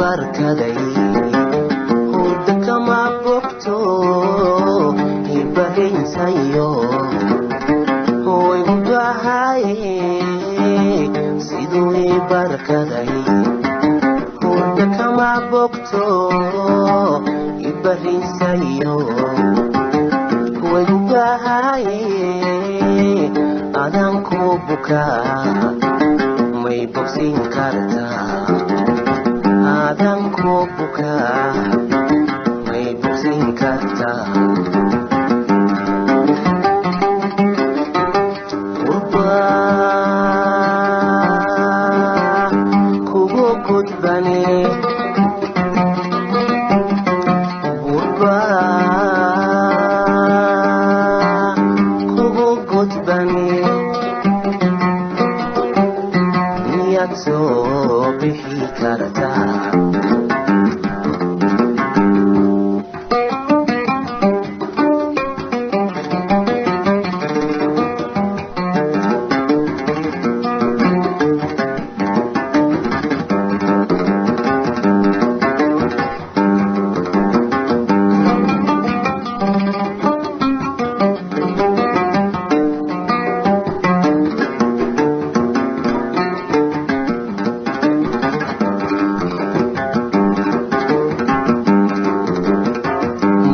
barkaday hurda kama bogto ibaraysayo way gudahaye siduu ibarkaday hurda kama bogto ibaraysayo way gudahaye adan ku bukaa may bogsin kartaa adan ku bukaa may bogsin kartaa kugu gudbane kugu gudbane niyad soo bixi kartaa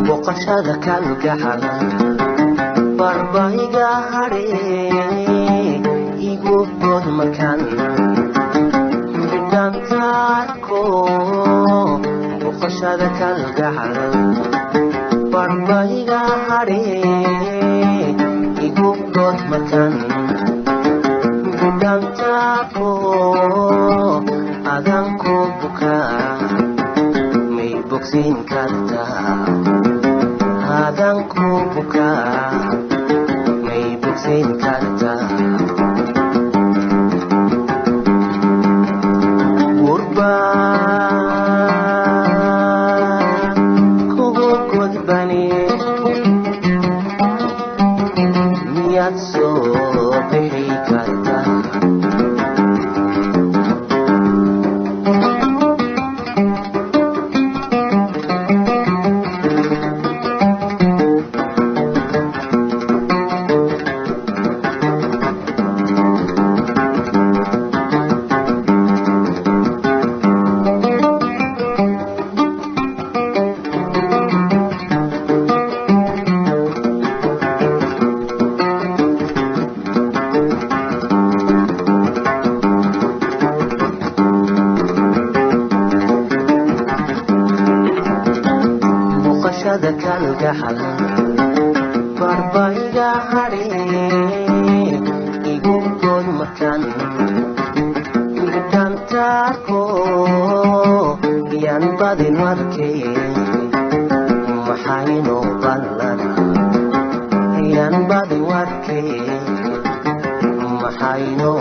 boqashada kalgacal barbaiga hare igu bod makan bidhantaarko boqashada kalgacal barbaiga hare igu bod makan bidhantaarko adan ku bukaa may bogsin kartaa adan ku bukaa may bogsin kartaa gurba kugu gudbane niyad soo bixi kartaa boqashada kalgacal barbaiga hare igu god makan bidhantaarko yan badin markay maxayno ballana yan badin markay maxayno